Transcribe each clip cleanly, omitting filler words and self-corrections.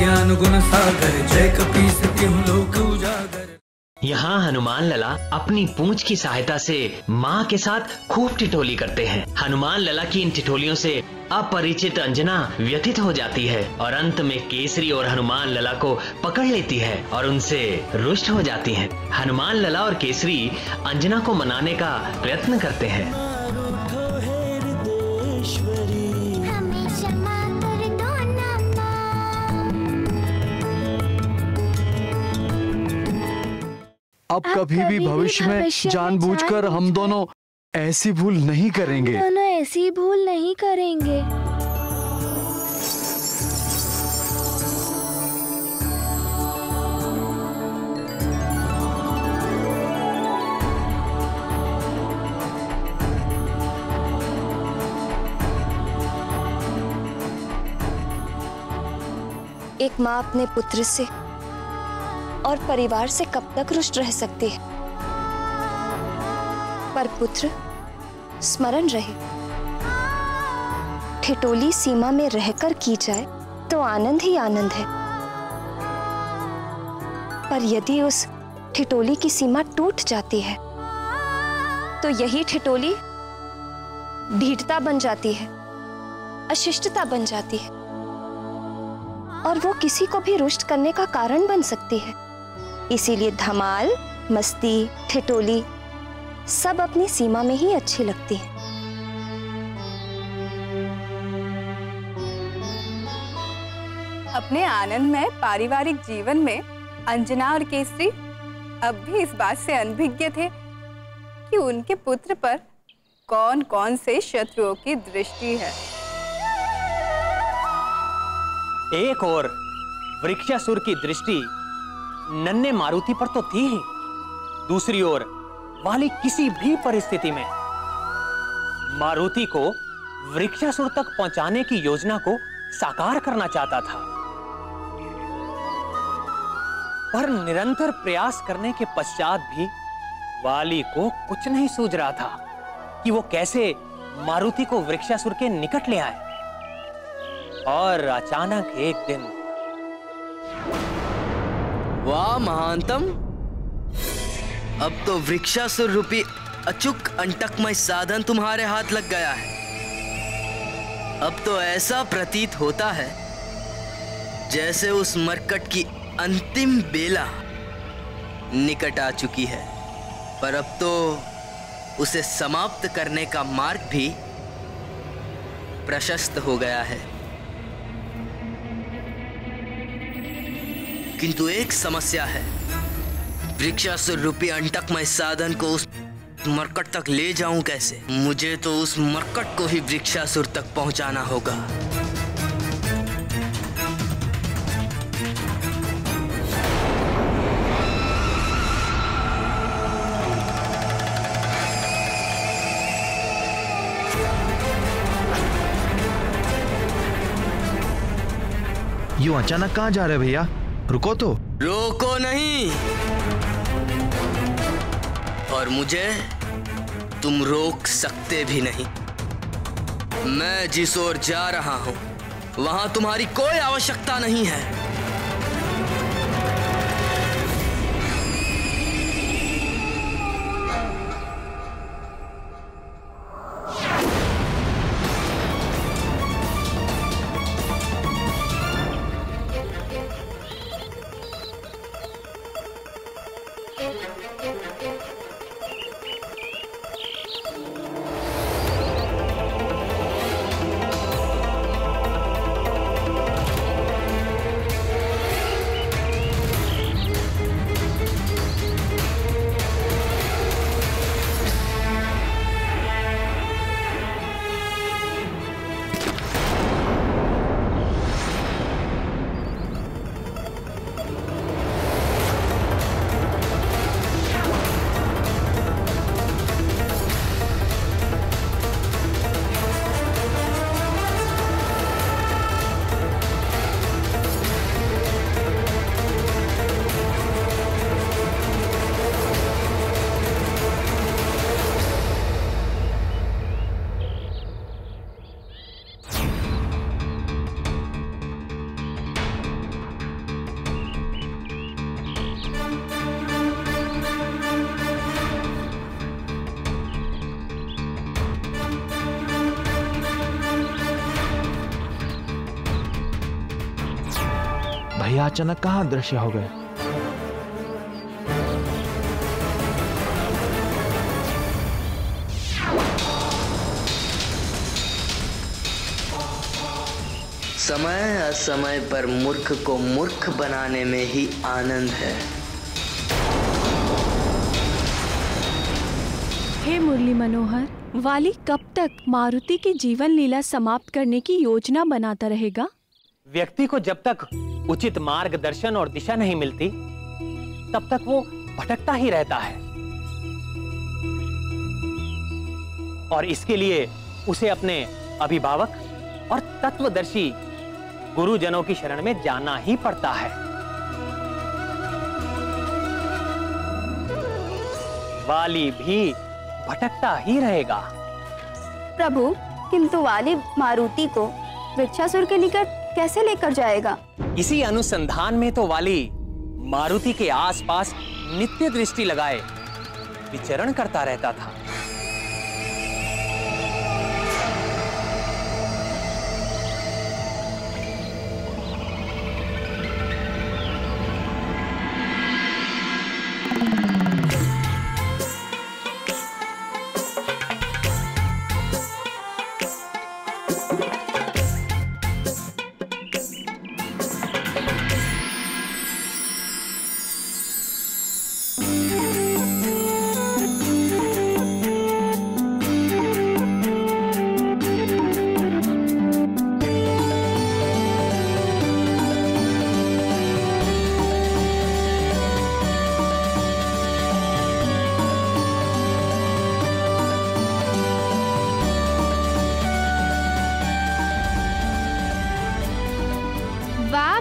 ज्ञान गुण सागर, जय कपीस तिहुँ लोक उजागर। यहाँ हनुमान लला अपनी पूंछ की सहायता से माँ के साथ खूब ठिठोली करते हैं। हनुमान लला की इन ठिठोलियों से अपरिचित अंजना व्यथित हो जाती है और अंत में केसरी और हनुमान लला को पकड़ लेती है और उनसे रुष्ट हो जाती हैं। हनुमान लला और केसरी अंजना को मनाने का प्रयत्न करते हैं। अब कभी भी भविष्य में जानबूझकर हम दोनों ऐसी भूल नहीं करेंगे। दोनों ऐसी भूल नहीं करेंगे। एक माँ अपने पुत्र से और परिवार से कब तक रुष्ट रह सकती है, पर पुत्र स्मरण रहे, ठिठोली सीमा में रहकर की जाए तो आनंद ही आनंद है, पर यदि उस ठिठोली की सीमा टूट जाती है तो यही ठिठोली ढीठता बन जाती है, अशिष्टता बन जाती है और वो किसी को भी रुष्ट करने का कारण बन सकती है। इसीलिए धमाल, मस्ती, ठिठोली सब अपनी सीमा में ही अच्छी लगती है। अपने आनंदमय पारिवारिक जीवन में अंजना और केसरी अब भी इस बात से अनभिज्ञ थे कि उनके पुत्र पर कौन कौन से शत्रुओं की दृष्टि है। एक और वृक्षासुर की दृष्टि नन्हे मारुति पर तो थी ही, दूसरी ओर वाली किसी भी परिस्थिति में मारुति को वृक्षासुर तक पहुंचाने की योजना को साकार करना चाहता था, पर निरंतर प्रयास करने के पश्चात भी वाली को कुछ नहीं सूझ रहा था कि वो कैसे मारुति को वृक्षासुर के निकट ले आए। और अचानक एक दिन, वाह महानतम, अब तो वृक्षासुर रूपी अचूक अंटकमय साधन तुम्हारे हाथ लग गया है। अब तो ऐसा प्रतीत होता है जैसे उस मरकट की अंतिम बेला निकट आ चुकी है, पर अब तो उसे समाप्त करने का मार्ग भी प्रशस्त हो गया है। किंतु एक समस्या है, वृक्षासुर रूपी अंटकमय साधन को उस मरकट तक ले जाऊं कैसे? मुझे तो उस मरकट को ही वृक्षासुर तक पहुंचाना होगा। यूं अचानक कहाँ जा रहे भैया? रुको तो। रोको नहीं, और मुझे तुम रोक सकते भी नहीं। मैं जिस ओर जा रहा हूं वहां तुम्हारी कोई आवश्यकता नहीं है। भैया अचानक कहाँ अदृश्य हो गए? समय असमय पर मूर्ख को मूर्ख बनाने में ही आनंद है। हे मुरली मनोहर, वाली कब तक मारुति की जीवन लीला समाप्त करने की योजना बनाता रहेगा? व्यक्ति को जब तक उचित मार्गदर्शन और दिशा नहीं मिलती, तब तक वो भटकता ही रहता है। और इसके लिए उसे अपने अभिभावक और तत्वदर्शी गुरुजनों की शरण में जाना ही पड़ता है। वाली भी भटकता ही रहेगा। प्रभु, किंतु वाली मारुति को वृक्षासुर के निकट कैसे लेकर जाएगा? इसी अनुसंधान में तो वाली मारुति के आसपास नित्य दृष्टि लगाए विचरण करता रहता था।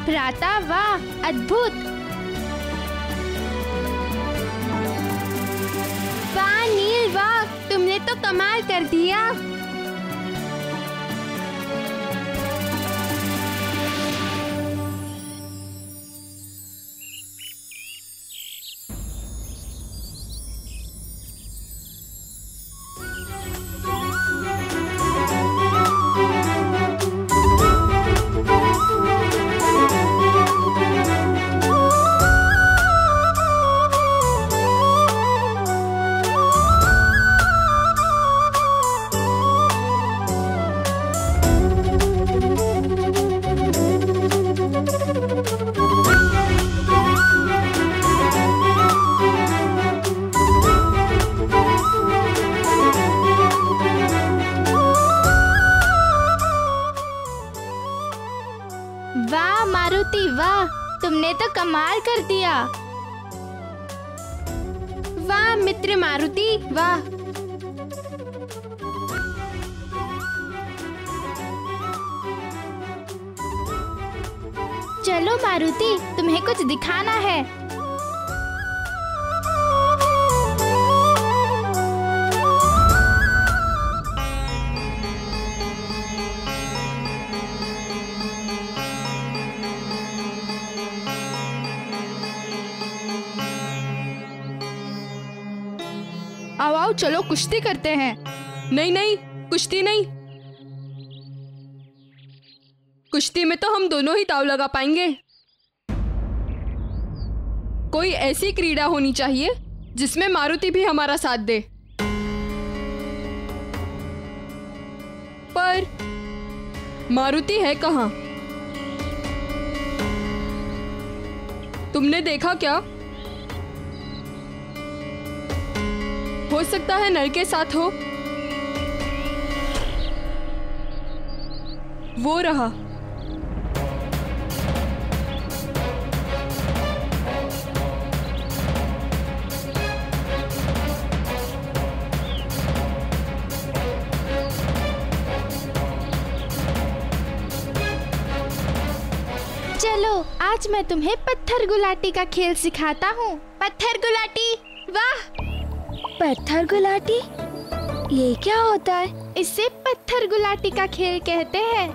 भ्राता, वाह, अद्भुत! वाह नील, वाह, तुमने तो कमाल कर दिया। वाह मारुति, वाह, तुमने तो कमाल कर दिया। वाह मित्र मारुति, वाह। चलो मारुति, तुम्हें कुछ दिखाना है। आओ आओ, चलो कुश्ती करते हैं। नहीं नहीं, कुश्ती नहीं। कुश्ती में तो हम दोनों ही दांव लगा पाएंगे। कोई ऐसी क्रीड़ा होनी चाहिए जिसमें मारुति भी हमारा साथ दे। पर मारुति है कहाँ? तुमने देखा क्या? हो सकता है नल के साथ हो। वो रहा। चलो आज मैं तुम्हें पत्थर गुलाटी का खेल सिखाता हूँ। पत्थर गुलाटी, वाह। पत्थर गुलाटी, ये क्या होता है? इसे पत्थर गुलाटी का खेल कहते हैं।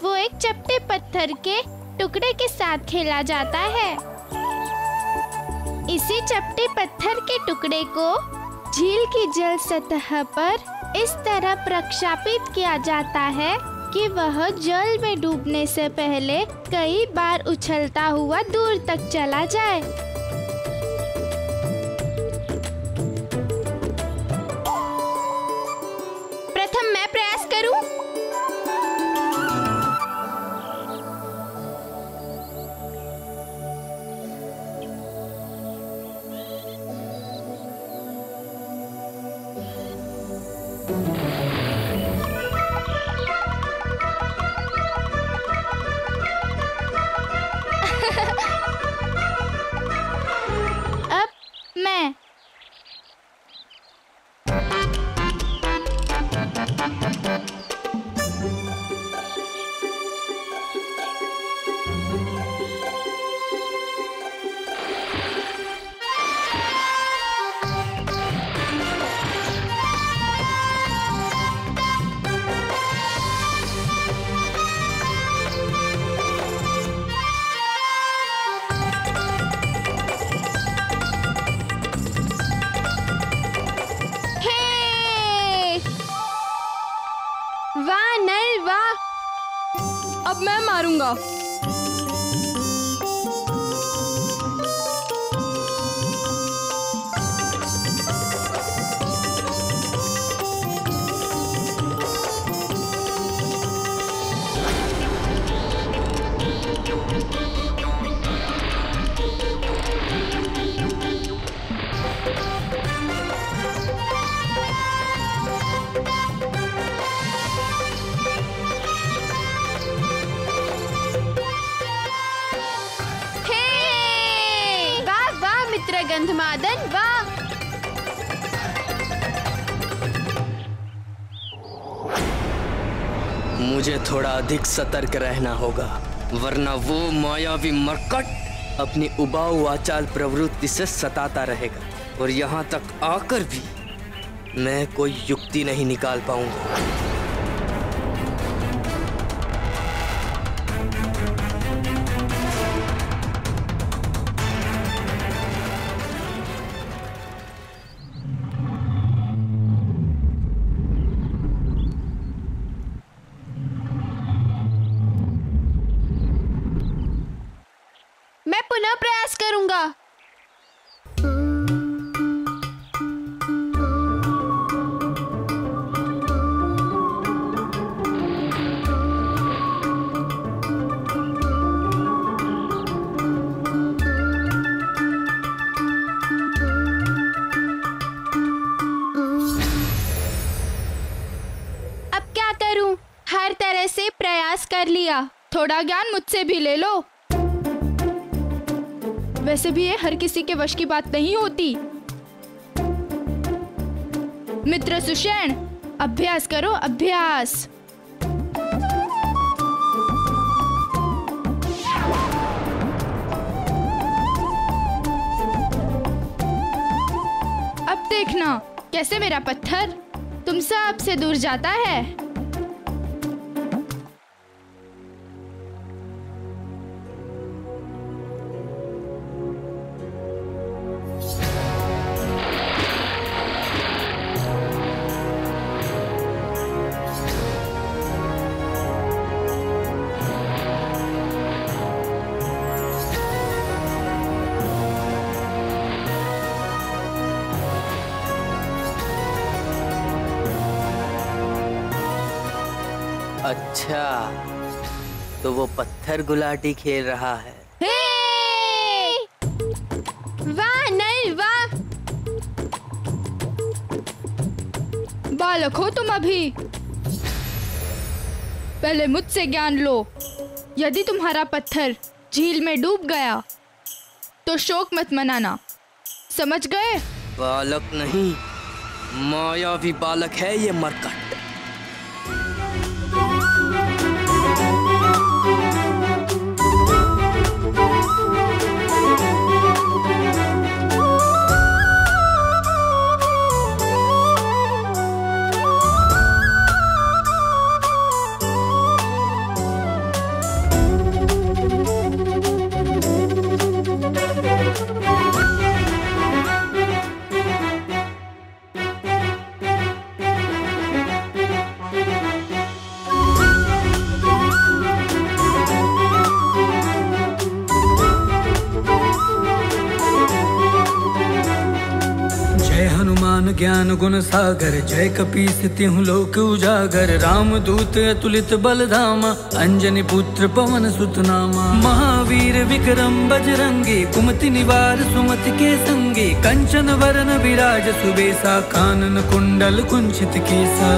वो एक चपटे पत्थर के टुकड़े के साथ खेला जाता है। इसी चपटे पत्थर के टुकड़े को झील की जल सतह पर इस तरह प्रक्षापित किया जाता है कि वह जल में डूबने से पहले कई बार उछलता हुआ दूर तक चला जाए। प्रथम मैं प्रयास करूं? अब मैं वाह नल वाह। अब मैं मारूंगा। गंधमादन वाह। मुझे थोड़ा अधिक सतर्क रहना होगा, वरना वो मायावी मरकट अपनी उबाऊ वाचाल प्रवृत्ति से सताता रहेगा और यहाँ तक आकर भी मैं कोई युक्ति नहीं निकाल पाऊंगा। मैं पुनः प्रयास करूंगा। अब क्या करूं? हर तरह से प्रयास कर लिया। थोड़ा ज्ञान मुझसे भी ले लो। वैसे भी ये हर किसी के वश की बात नहीं होती। मित्र सुषेण, अभ्यास करो, अभ्यास। अब देखना कैसे मेरा पत्थर तुम सब से दूर जाता है। अच्छा, तो वो पत्थर गुलाटी खेल रहा है। वाह नल वाह। बालक हो तुम अभी, पहले मुझसे ज्ञान लो। यदि तुम्हारा पत्थर झील में डूब गया तो शोक मत मनाना, समझ गए? बालक नहीं, मायावी बालक है ये मरकट। ज्ञान गुण सागर, जय कपीस तिहु लोक उजागर। राम दूत अतुलित बल धामा, अंजनी पुत्र पवन सुत नामा। महावीर विक्रम बजरंगी, कुमति निवार सुमति के संगी। कंचन वरन विराज सुबेसा, कानन कुंडल कुंचित केसा।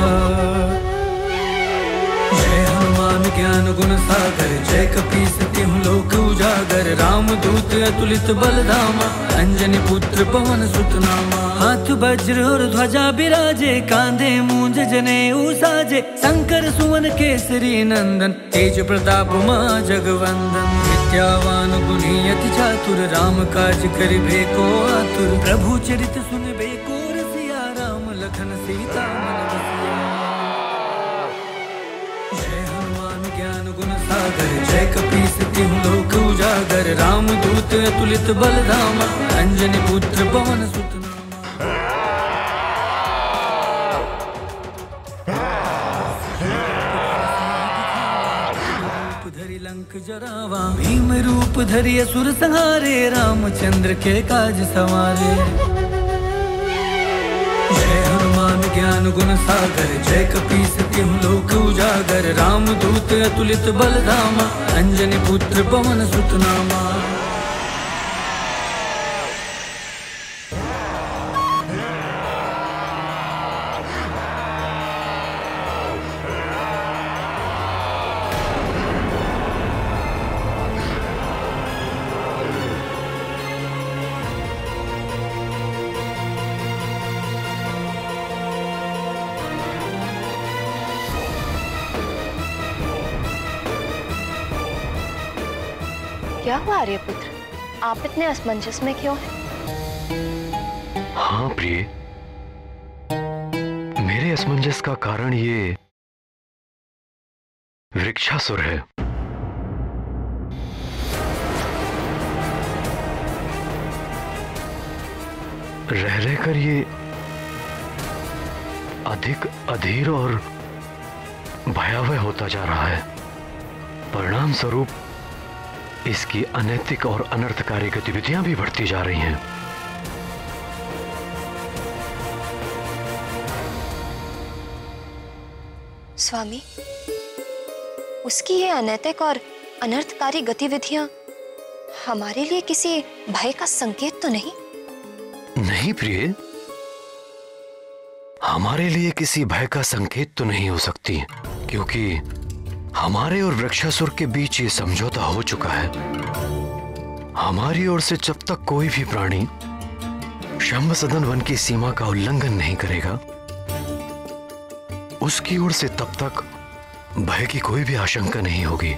जय हनुमान ज्ञान गुण सागर, जय कपीस तिहु लोक उजागर। राम दूत अतुलित बल धामा, अंजनी पुत्र पवन सुत नामा। हाथ वज्र और ध्वजा बिराजे, कांधे मूंज जनेऊ साजे। शंकर सुवन केसरी नंदन, तेज प्रताप महा जगवंदन। विद्यावान गुणी अति चातुर, राम काज करिबे को आतुर। प्रभु चरित सुनबे को रसिया, राम लखन सीता मन बसिया। जय हनुमान ज्ञान गुण सागर, जय कपीस तिहु लोक उजागर। राम दूत अतुलित बल धामा, अंजनी पुत्र पवन सुत नामा। रूप धरि लंक जरावा, भीम रूप धरि असुर संहारे। रामचंद्र के काज सवारे। जय हनुमान ज्ञान गुण सागर, जय कपीस तिहु लोक उजागर। राम दूत अतुलित बल धामा, अंजनी पुत्र पवन सुत नामा। क्या हुआ आर्यपुत्र, आप इतने असमंजस में क्यों हैं? हाँ प्रिय, मेरे असमंजस का कारण ये वृक्षासुर है। रह रहकर ये अधिक अधीर और भयावह होता जा रहा है। परिणाम स्वरूप इसकी अनैतिक और अनर्थकारी गतिविधियां भी बढ़ती जा रही हैं। स्वामी, उसकी ये अनैतिक और अनर्थकारी गतिविधियां हमारे लिए किसी भय का संकेत तो नहीं? नहीं प्रिय, हमारे लिए किसी भय का संकेत तो नहीं हो सकती, क्योंकि हमारे और वृक्षासुर के बीच ये समझौता हो चुका है। हमारी ओर से जब तक कोई भी प्राणी शंभ सदन वन की सीमा का उल्लंघन नहीं करेगा, उसकी ओर से तब तक भय की कोई भी आशंका नहीं होगी।